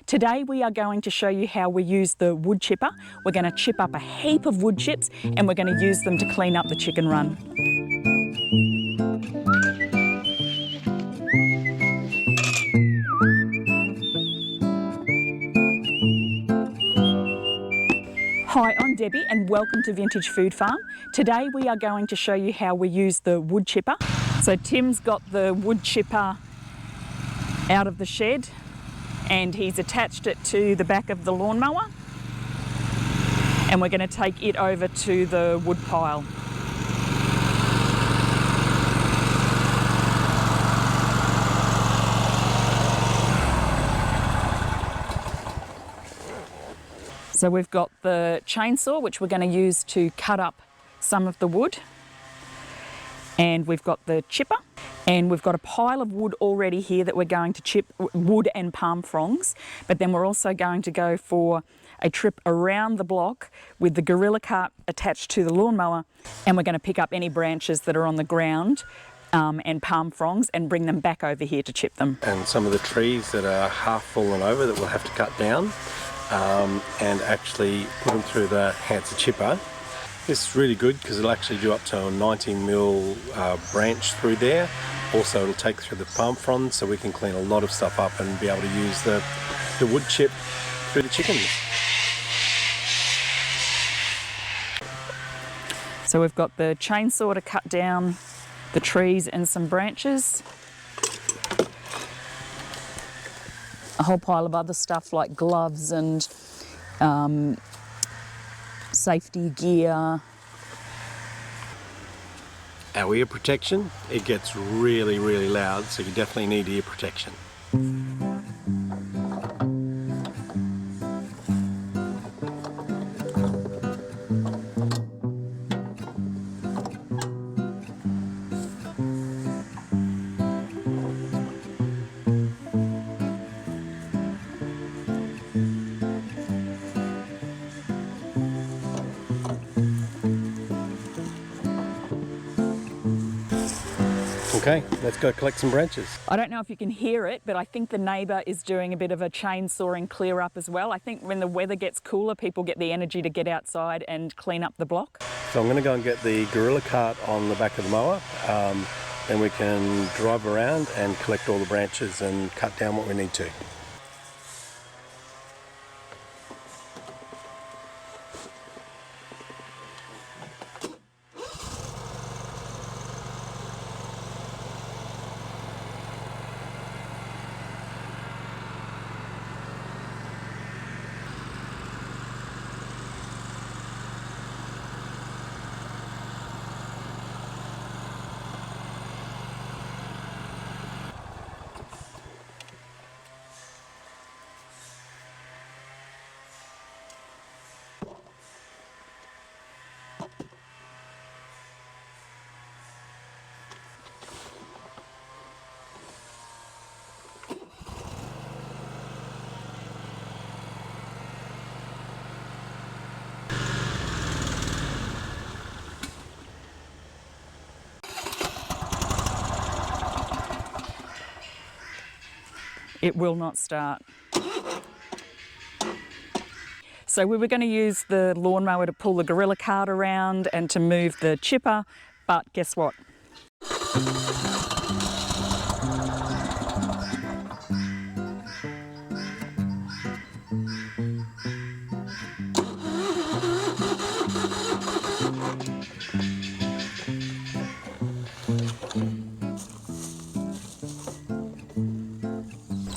Today we are going to show you how we use the wood chipper. We're going to chip up a heap of wood chips and we're going to use them to clean up the chicken run. Hi, I'm Debbie and welcome to Vintage Food Farm. Today we are going to show you how we use the wood chipper. So Tim's got the wood chipper out of the shed and he's attached it to the back of the lawnmower, and we're going to take it over to the wood pile. So we've got the chainsaw, which we're going to use to cut up some of the wood, and we've got the chipper, and we've got a pile of wood already here that we're going to chip, wood and palm fronds, but then we're also going to go for a trip around the block with the gorilla cart attached to the lawnmower, and we're going to pick up any branches that are on the ground and palm fronds and bring them back over here to chip them. And some of the trees that are half fallen over that we'll have to cut down and actually put them through the Hansa chipper. This is really good because it'll actually do up to a 90mm branch through there. Also it'll take through the palm fronds, so we can clean a lot of stuff up and be able to use the wood chip through the chickens. So we've got the chainsaw to cut down the trees and some branches. A whole pile of other stuff like gloves and safety gear. Our ear protection, it gets really, really loud, so you definitely need ear protection. Okay, let's go collect some branches. I don't know if you can hear it, but I think the neighbour is doing a bit of a chainsawing clear up as well. I think when the weather gets cooler, people get the energy to get outside and clean up the block. So I'm going to go and get the gorilla cart on the back of the mower, then we can drive around and collect all the branches and cut down what we need to. It will not start. So we were going to use the lawnmower to pull the gorilla cart around and to move the chipper, but guess what?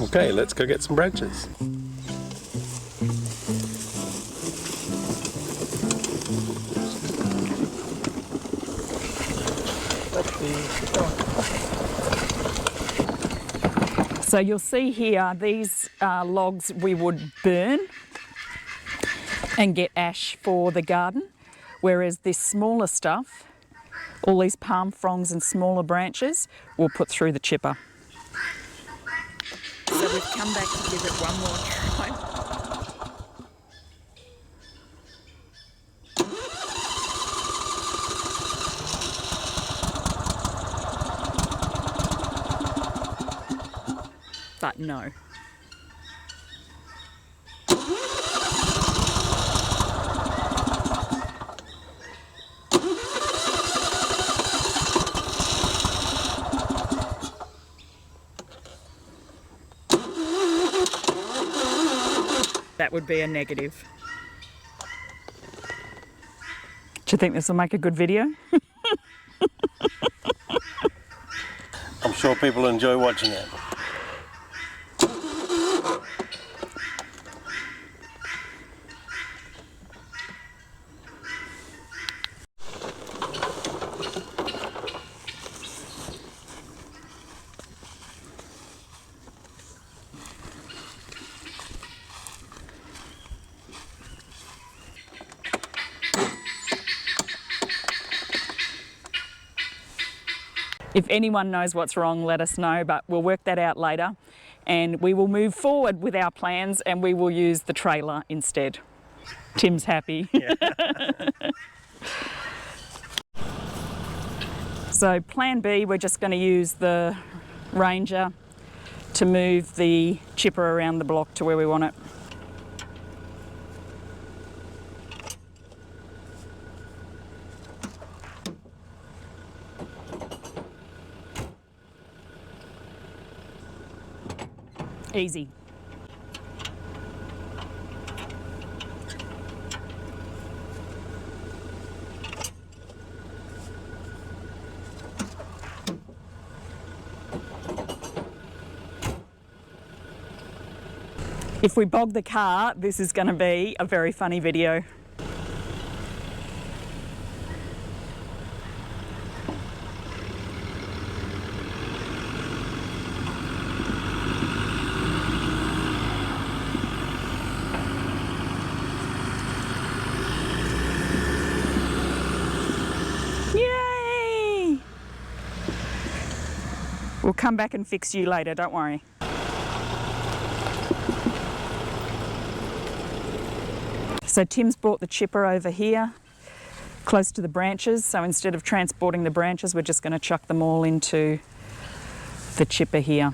Okay, let's go get some branches. So you'll see here, these logs we would burn and get ash for the garden, whereas this smaller stuff, all these palm fronds and smaller branches, we'll put through the chipper. So we've come back to give it one more try. But no. that would be a negative. Do you think this will make a good video? I'm sure people enjoy watching it. If anyone knows what's wrong, let us know, but we'll work that out later, and we will move forward with our plans and we will use the trailer instead. Tim's happy. Yeah. So plan B, we're just going to use the Ranger to move the chipper around the block to where we want it. Easy. If we bog the car, this is going to be a very funny video. Yay! We'll come back and fix you later, don't worry. So Tim's brought the chipper over here, close to the branches. So instead of transporting the branches, we're just going to chuck them all into the chipper here.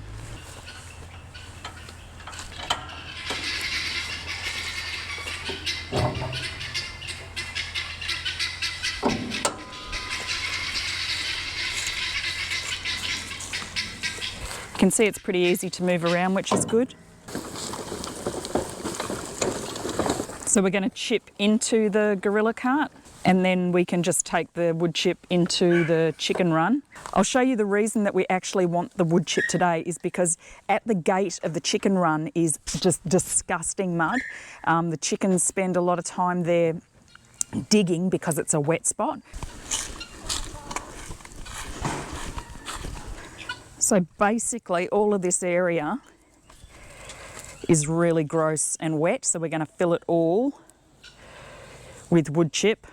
You can see it's pretty easy to move around, which is good. So we're going to chip into the gorilla cart, and then we can just take the wood chip into the chicken run. I'll show you the reason that we actually want the wood chip today is because at the gate of the chicken run is just disgusting mud. The chickens spend a lot of time there digging because it's a wet spot. So basically all of this area is really gross and wet, so we're going to fill it all with wood chip.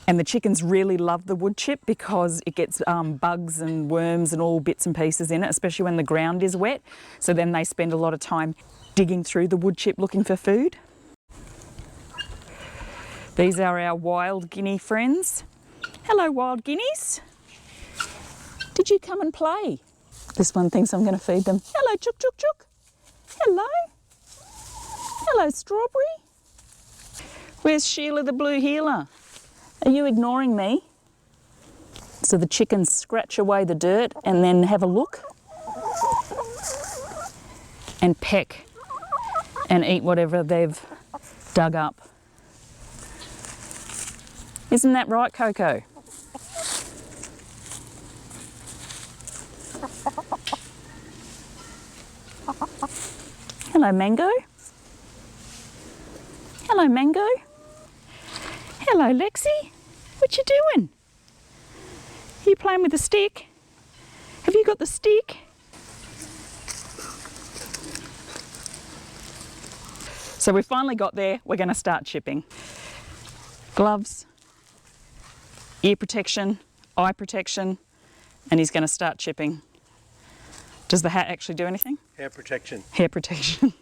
And the chickens really love the wood chip because it gets bugs and worms and all bits and pieces in it, especially when the ground is wet. So then they spend a lot of time digging through the wood chip looking for food. These are our wild guinea friends. Hello, wild guineas. Did you come and play? This one thinks I'm going to feed them. Hello, chook, chook, chook. Hello. Hello, Strawberry. Where's Sheila the blue heeler? Are you ignoring me? So the chickens scratch away the dirt and then have a look and peck and eat whatever they've dug up. Isn't that right, Coco? Hello, Mango. Hello, Mango. Hello, Lexi. What you doing? Are you playing with the stick? Have you got the stick? So we finally got there. We're going to start chipping. Gloves, ear protection, eye protection, and he's going to start chipping. Does the hat actually do anything? Hair protection. Hair protection.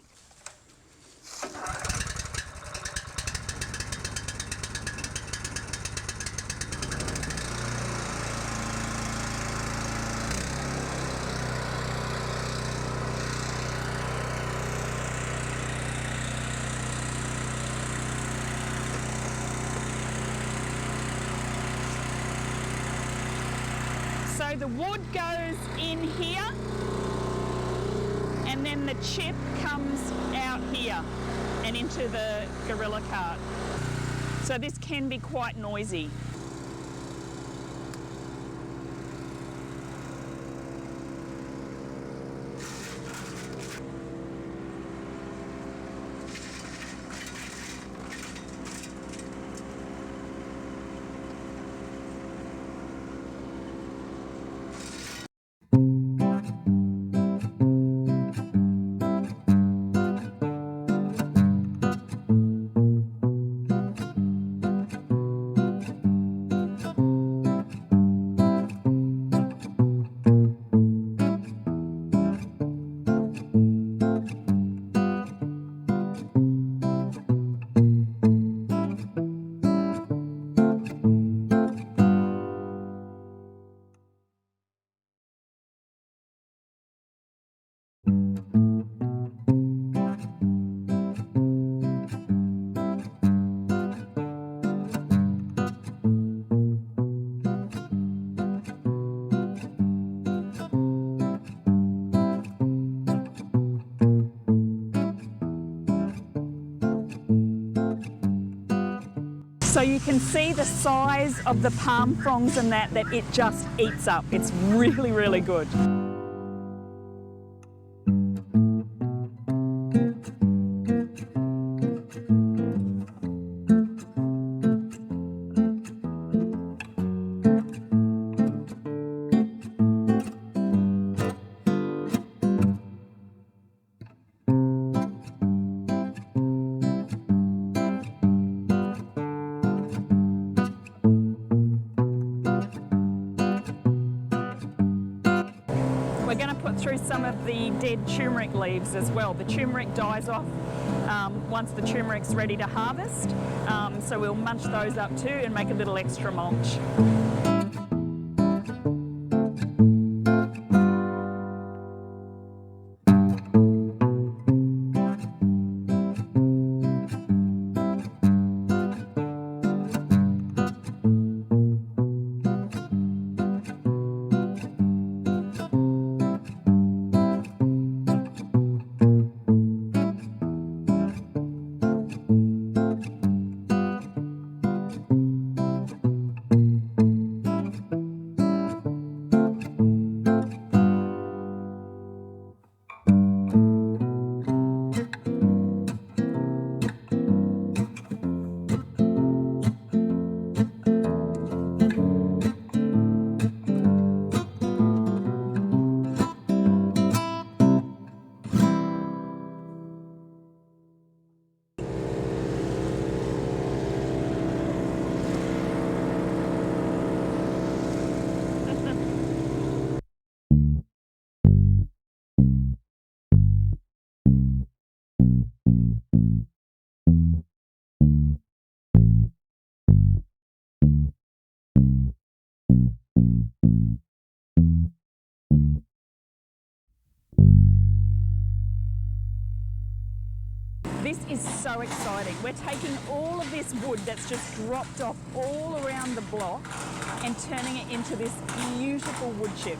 So the wood goes in here, and then the chip comes out here and into to the gorilla cart. So this can be quite noisy. So you can see the size of the palm fronds and that it just eats up. It's really, really good. We're going to put through some of the dead turmeric leaves as well. The turmeric dies off once the turmeric's ready to harvest, so we'll munch those up too and make a little extra mulch. This is so exciting. We're taking all of this wood that's just dropped off all around the block and turning it into this beautiful wood chip.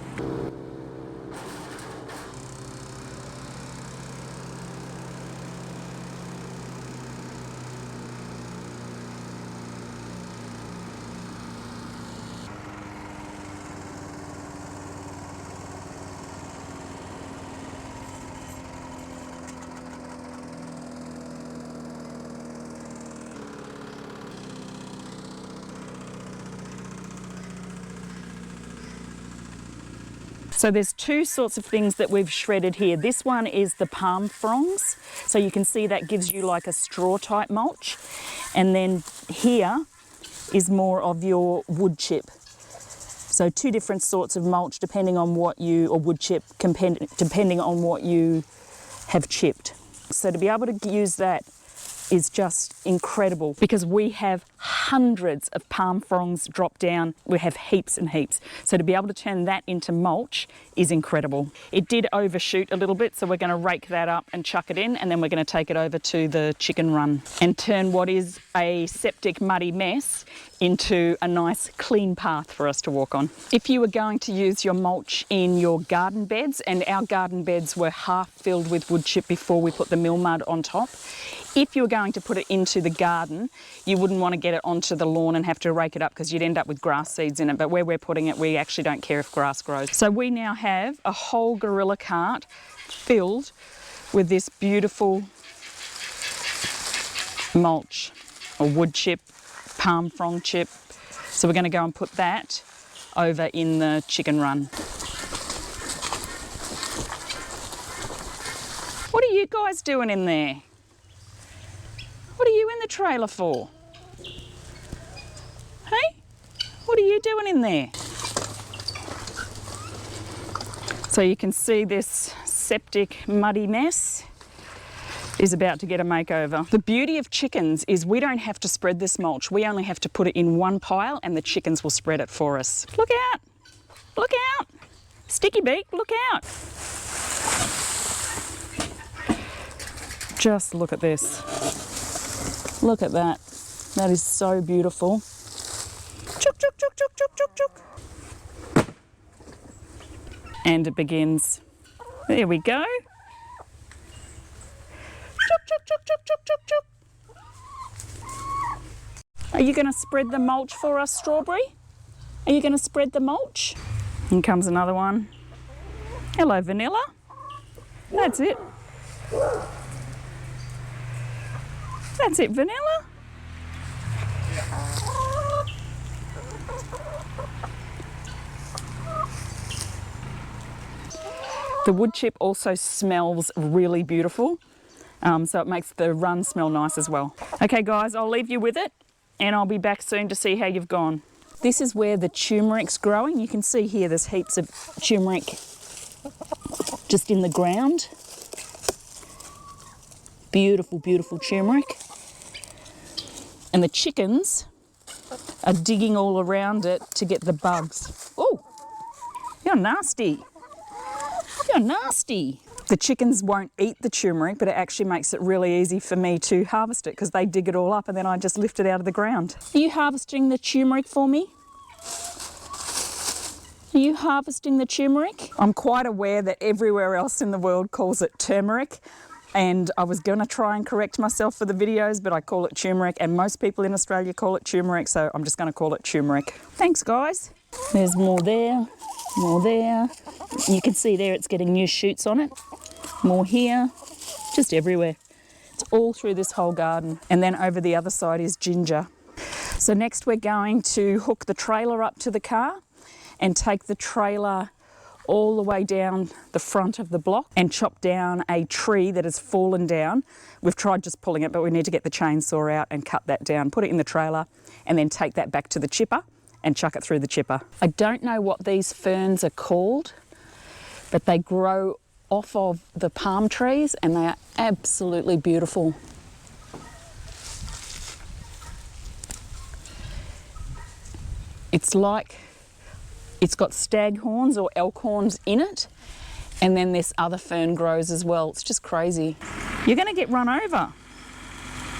So there's two sorts of things that we've shredded here. This one is the palm fronds. So you can see that gives you like a straw type mulch. And then here is more of your wood chip. So two different sorts of mulch depending on what you, or wood chip, depending on what you have chipped. So to be able to use that is just incredible because we have hundreds of palm fronds drop down. We have heaps and heaps. So to be able to turn that into mulch is incredible. It did overshoot a little bit, so we're going to rake that up and chuck it in, and then we're going to take it over to the chicken run and turn what is a septic muddy mess into a nice clean path for us to walk on. If you were going to use your mulch in your garden beds, and our garden beds were half filled with wood chip before we put the mill mud on top, If you were going to put it into the garden, you wouldn't want to get it onto the lawn and have to rake it up because you'd end up with grass seeds in it. But where we're putting it, we actually don't care if grass grows. So we now have a whole gorilla cart filled with this beautiful mulch or wood chip, palm frond chip. So we're going to go and put that over in the chicken run. What are you guys doing in there? What are you in the trailer for? Hey? What are you doing in there? So you can see this septic muddy mess is about to get a makeover. The beauty of chickens is we don't have to spread this mulch. We only have to put it in one pile and the chickens will spread it for us. Look out! Look out! Sticky beak, look out! Just look at this. Look at that. That is so beautiful. Chuk, chuk, chuk, chuk, chuk, chuk, chuk. And it begins. There we go. Chuk, chuk, chuk, chuk, chuk, chuk, chuk. Are you going to spread the mulch for us, Strawberry? Are you going to spread the mulch? In comes another one. Hello, Vanilla. That's it. That's it, Vanilla. The wood chip also smells really beautiful, so it makes the run smell nice as well. Okay guys, I'll leave you with it and I'll be back soon to see how you've gone. This is where the turmeric's growing. You can see here there's heaps of turmeric just in the ground. Beautiful, beautiful turmeric. And the chickens are digging all around it to get the bugs. Oh, you're nasty. You're nasty. The chickens won't eat the turmeric, but it actually makes it really easy for me to harvest it because they dig it all up and then I just lift it out of the ground. Are you harvesting the turmeric for me? Are you harvesting the turmeric? I'm quite aware that everywhere else in the world calls it turmeric. And I was going to try and correct myself for the videos, but I call it turmeric and most people in Australia call it turmeric, so I'm just going to call it turmeric. Thanks guys. There's more there, more there. You can see there it's getting new shoots on it. More here, just everywhere. It's all through this whole garden. And then over the other side is ginger. So next we're going to hook the trailer up to the car and take the trailer all the way down the front of the block and chop down a tree that has fallen down. We've tried just pulling it, but we need to get the chainsaw out and cut that down, put it in the trailer, and then take that back to the chipper and chuck it through the chipper. I don't know what these ferns are called, but they grow off of the palm trees and they are absolutely beautiful. It's like it's got stag horns or elk horns in it, and then this other fern grows as well. It's just crazy. You're going to get run over.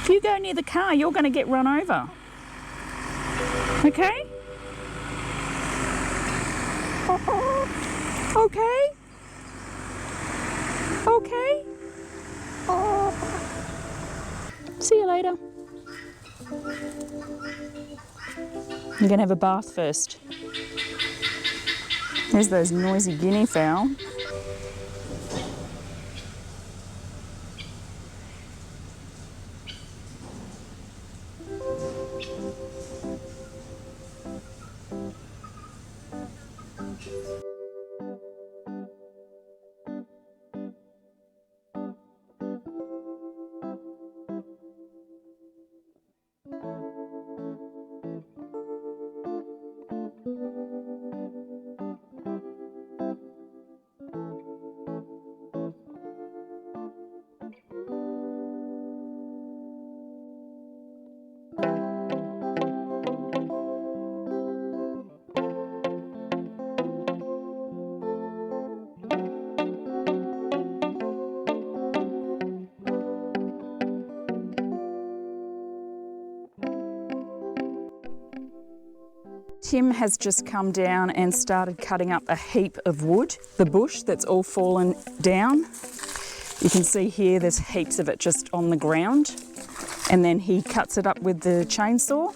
If you go near the car, you're going to get run over. Okay? Okay? Okay? See you later. You're going to have a bath first. There's those noisy guinea fowl. Tim has just come down and started cutting up a heap of wood, the bush that's all fallen down. You can see here there's heaps of it just on the ground, and then he cuts it up with the chainsaw.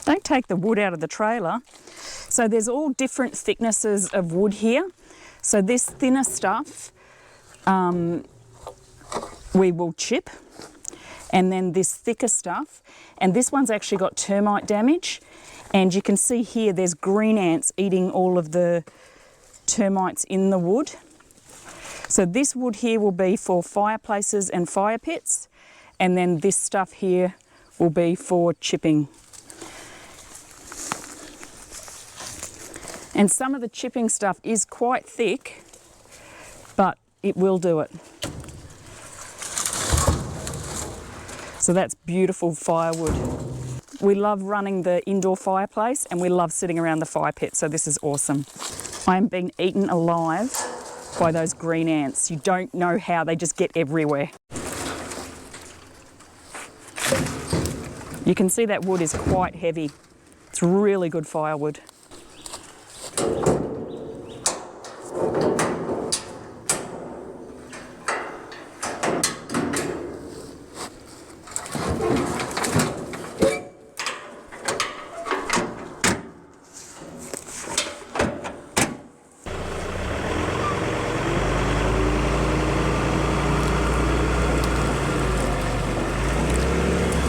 Don't take the wood out of the trailer. So there's all different thicknesses of wood here. So this thinner stuff we will chip, and then this thicker stuff, and this one's actually got termite damage, and you can see here there's green ants eating all of the termites in the wood. So this wood here will be for fireplaces and fire pits, and then this stuff here will be for chipping. And some of the chipping stuff is quite thick, but it will do it. So that's beautiful firewood. We love running the indoor fireplace, and we love sitting around the fire pit, so this is awesome. I am being eaten alive by those green ants. You don't know how, they just get everywhere. You can see that wood is quite heavy. It's really good firewood.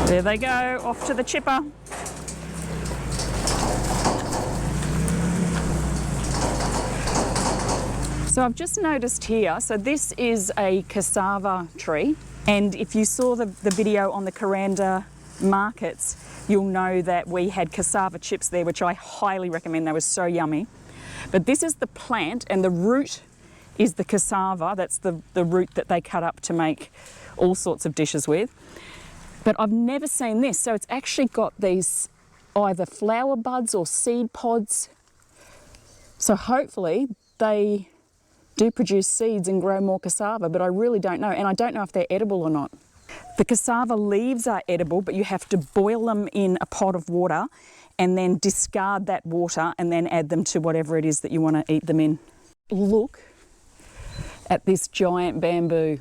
There they go, off to the chipper. So I've just noticed here, so this is a cassava tree, and if you saw the video on the Kuranda markets, you'll know that we had cassava chips there, which I highly recommend. They were so yummy. But this is the plant, and the root is the cassava. That's the root that they cut up to make all sorts of dishes with. But I've never seen this. So it's actually got these either flower buds or seed pods. So hopefully they do produce seeds and grow more cassava, but I really don't know. And I don't know if they're edible or not. The cassava leaves are edible, but you have to boil them in a pot of water and then discard that water and then add them to whatever it is that you want to eat them in. Look at this giant bamboo.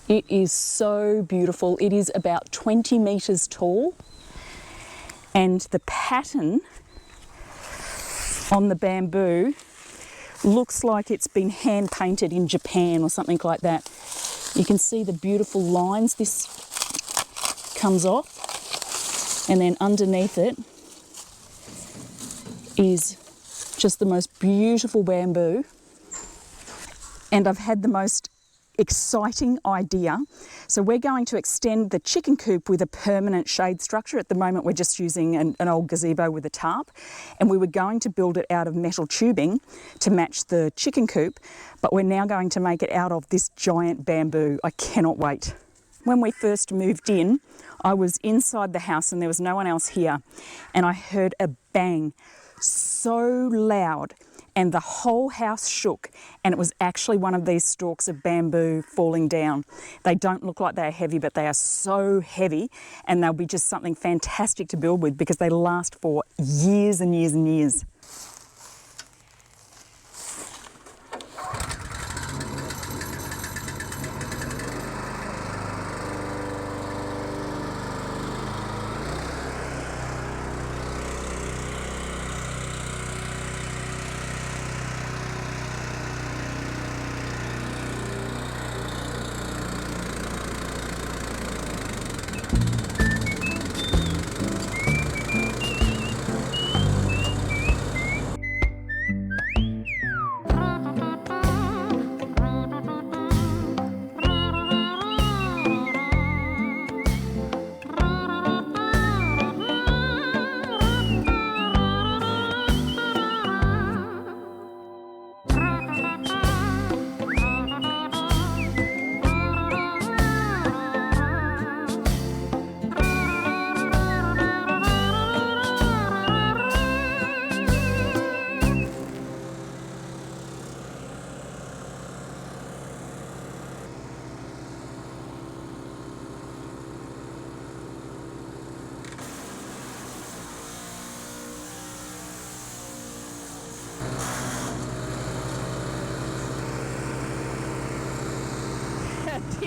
It is so beautiful. It is about 20 metres tall, and the pattern on the bamboo looks like it's been hand painted in Japan or something like that. You can see the beautiful lines this comes off, and then underneath it is just the most beautiful bamboo. And I've had the most exciting idea. So we're going to extend the chicken coop with a permanent shade structure. At the moment we're just using an old gazebo with a tarp, and we were going to build it out of metal tubing to match the chicken coop, but we're now going to make it out of this giant bamboo. I cannot wait. When we first moved in, I was inside the house and there was no one else here, and I heard a bang so loud and the whole house shook, and it was actually one of these stalks of bamboo falling down. They don't look like they're heavy, but they are so heavy, and they'll be just something fantastic to build with because they last for years and years and years.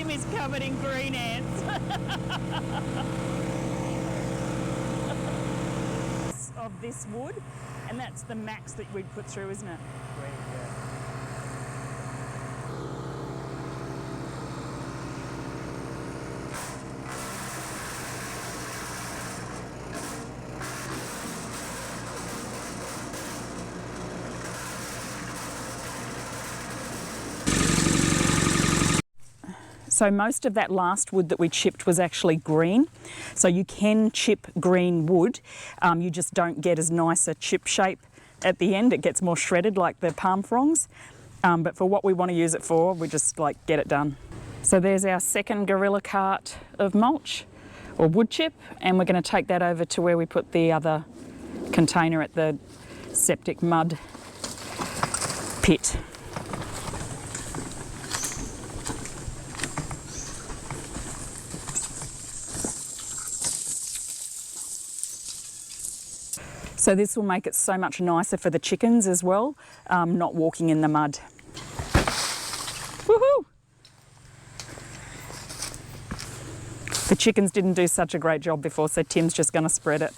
Tim is covered in green ants. Of this wood, and that's the max that we'd put through, isn't it? So most of that last wood that we chipped was actually green. So you can chip green wood, you just don't get as nice a chip shape at the end. It gets more shredded like the palm fronds. But for what we want to use it for, we just like get it done. So there's our second gorilla cart of mulch or wood chip, and we're going to take that over to where we put the other container at the septic mud pit. So this will make it so much nicer for the chickens as well, not walking in the mud. Woohoo! The chickens didn't do such a great job before, so Tim's just going to spread it.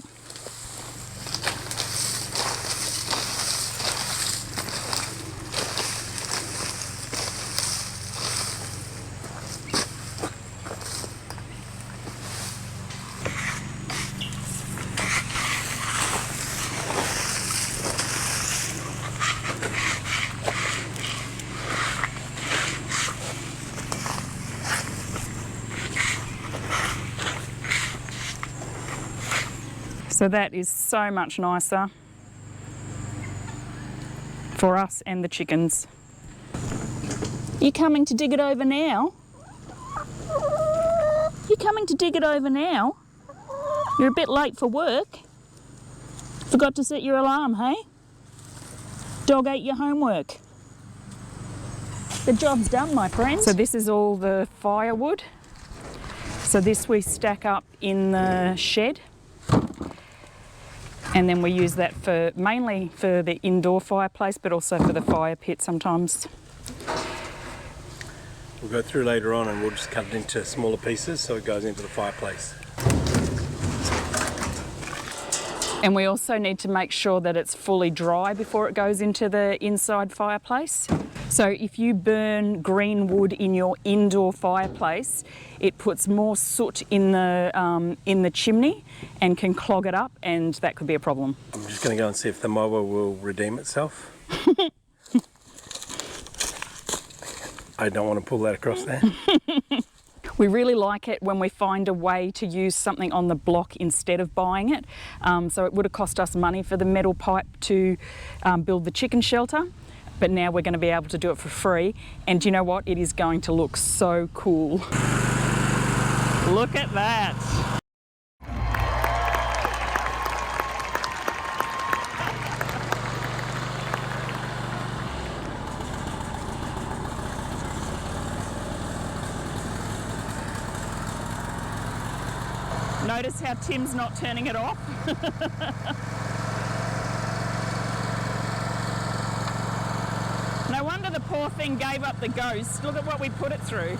So that is so much nicer for us and the chickens. You coming to dig it over now? You coming to dig it over now? You're a bit late for work. Forgot to set your alarm, hey? Dog ate your homework. The job's done, my friend. So this is all the firewood. So this we stack up in the shed. And then we use that for mainly for the indoor fireplace, but also for the fire pit sometimes. We'll go through later on and we'll just cut it into smaller pieces so it goes into the fireplace. And we also need to make sure that it's fully dry before it goes into the inside fireplace. So if you burn green wood in your indoor fireplace, it puts more soot in the chimney and can clog it up, and that could be a problem. I'm just going to go and see if the mower will redeem itself. I don't want to pull that across there. We really like it when we find a way to use something on the block instead of buying it. So it would have cost us money for the metal pipe to build the chicken shelter, but now we're going to be able to do it for free. And do you know what? It is going to look so cool. Look at that. Notice how Tim's not turning it off? No wonder the poor thing gave up the ghost. Look at what we put it through.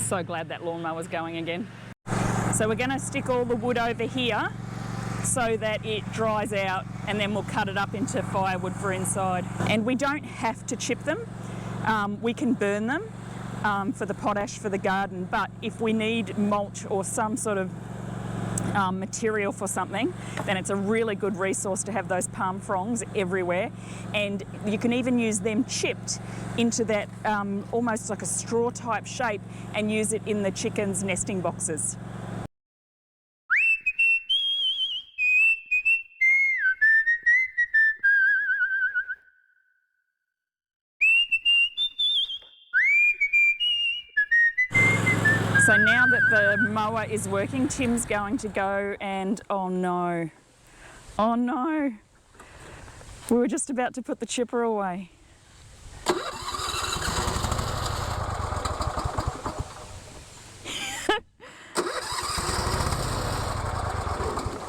So glad that lawnmower's going again. So we're going to stick all the wood over here so that it dries out, and then we'll cut it up into firewood for inside. And we don't have to chip them. We can burn them for the potash for the garden, but if we need mulch or some sort of material for something, then it's a really good resource to have those palm fronds everywhere. And you can even use them chipped into that almost like a straw type shape and use it in the chickens' nesting boxes. So now that the mower is working, Tim's going to go and, oh no, we were just about to put the chipper away.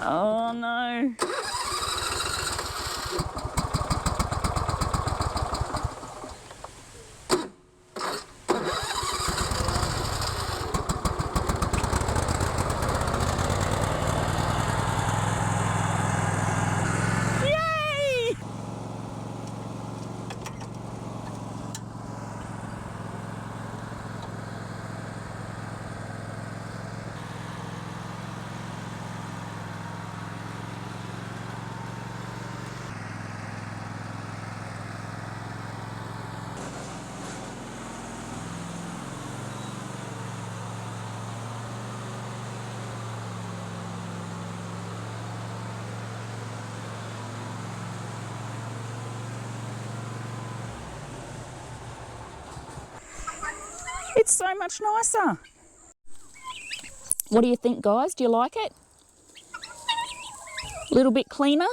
Oh no. Yay! It's so much nicer. What do you think, guys? Do you like it? A little bit cleaner?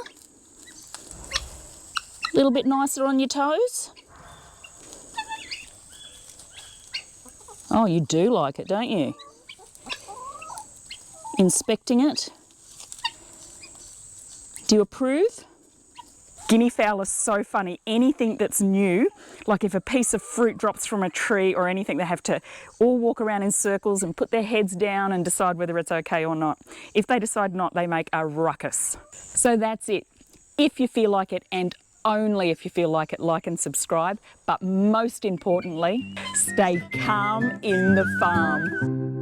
A little bit nicer on your toes? Oh, you do like it, don't you? Inspecting it. Do you approve? Guinea fowl are so funny. Anything that's new, like if a piece of fruit drops from a tree or anything, they have to all walk around in circles and put their heads down and decide whether it's okay or not. If they decide not, they make a ruckus. So that's it. If you feel like it, and only if you feel like it, like and subscribe. But most importantly, stay calm in the farm.